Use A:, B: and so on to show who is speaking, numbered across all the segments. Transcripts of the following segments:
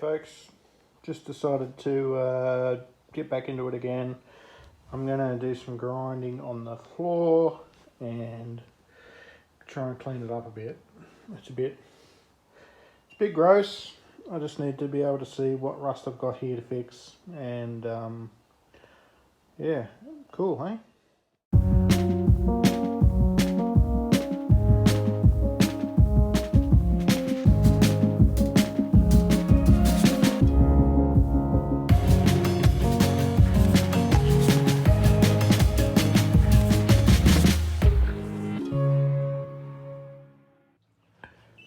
A: folks, just decided to get back into it again. I'm going to do some grinding on the floor and try and clean it up a bit. It's a bit gross. I just need to be able to see what rust I've got here to fix, and yeah, cool, hey?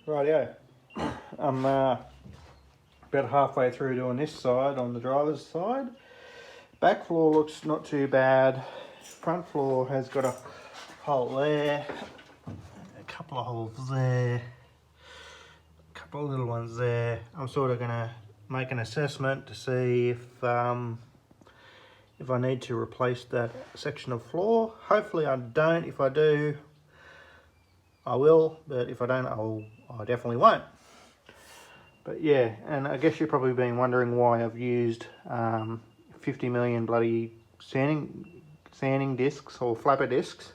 A: Rightio, I'm about halfway through doing this side on the driver's side. Back floor looks not too bad. Front floor has got a hole there, a couple of holes there, a couple of little ones there. I'm sort of going to make an assessment to see if I need to replace that section of floor. Hopefully I don't. If I do, I will, but if I don't, I definitely won't. But yeah, and I guess you've probably been wondering why I've used 50 million bloody sanding discs or flapper discs.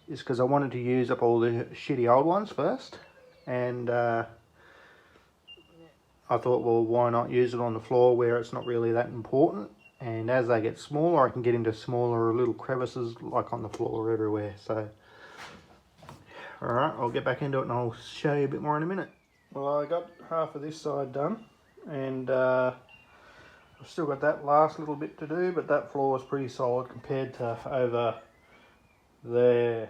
A: Is because I wanted to use up all the shitty old ones first, and I thought, well, why not use it on the floor where it's not really that important, and as they get smaller I can get into smaller little crevices like on the floor everywhere. So alright, I'll get back into it and I'll show you a bit more in a minute. Well, I got half of this side done, and I've still got that last little bit to do, but that floor is pretty solid compared to over there.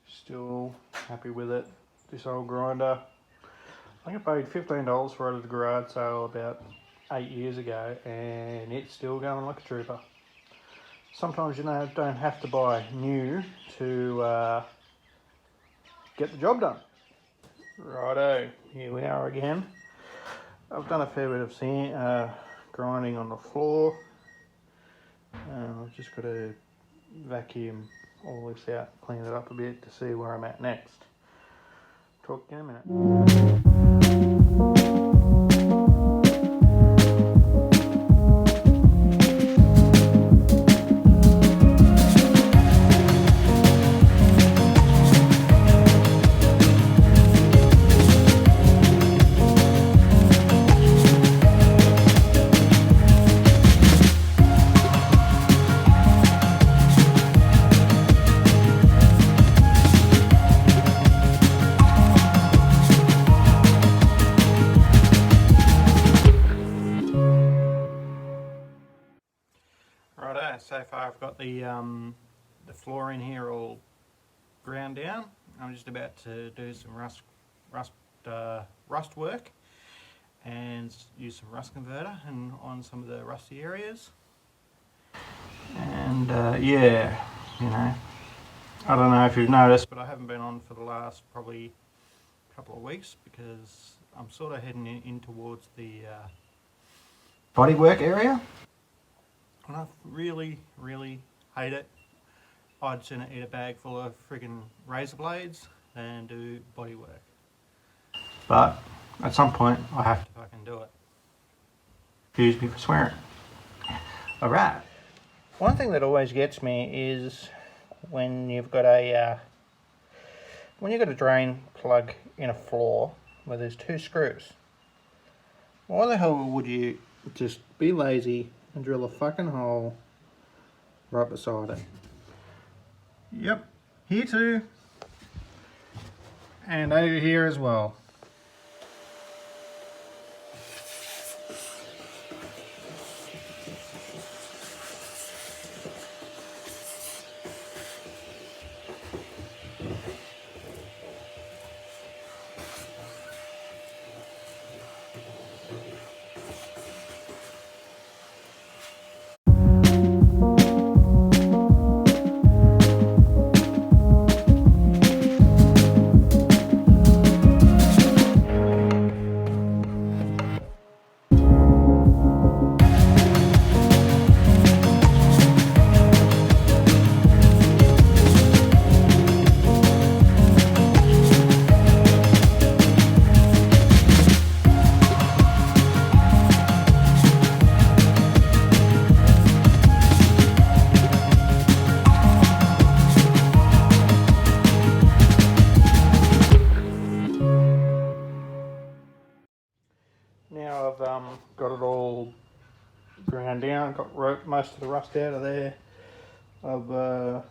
A: Still happy with it. This old grinder, I think I paid $15 for it at the garage sale about 8 years ago, and it's still going like a trooper. Sometimes you know, don't have to buy new to get the job done. Righto, here we are again. I've done a fair bit of grinding on the floor. I've just got to vacuum all this out, clean it up a bit to see where I'm at next. Talk in a minute. Righto, so far I've got the floor in here all ground down. I'm just about to do some rust work and use some rust converter and on some of the rusty areas. And yeah, you know, I don't know if you've noticed, but I haven't been on for the last probably couple of weeks because I'm sort of heading in towards the bodywork area. And I really hate it. I'd sooner eat a bag full of friggin' razor blades than do body work. But at some point I have to fucking do it. Excuse me for swearing. Alright. One thing that always gets me is when you've got a drain plug in a floor where there's two screws. Why the hell would you just be lazy and drill a fucking hole right beside it? Yep, here too, and over here as well. got it all ground down, got most of the rust out of there. I've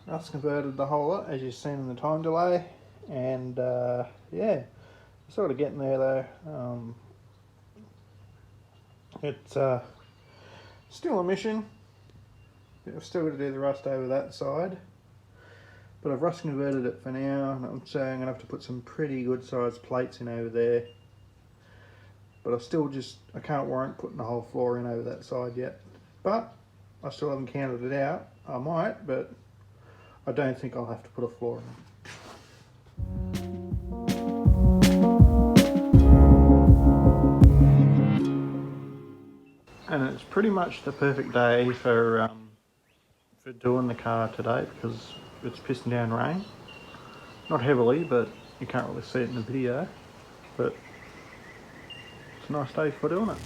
A: rust converted the whole lot, as you've seen in the time delay, and yeah, sort of getting there though. It's still a mission. I've still got to do the rust over that side, but I've rust converted it for now, and I'm saying I'm going to have to put some pretty good sized plates in over there. But I can't warrant putting the whole floor in over that side yet. But I still haven't counted it out. I might, but I don't think I'll have to put a floor in. And it's pretty much the perfect day for doing the car today, because it's pissing down rain. Not heavily, but you can't really see it in the video. But it's a nice day for doing it.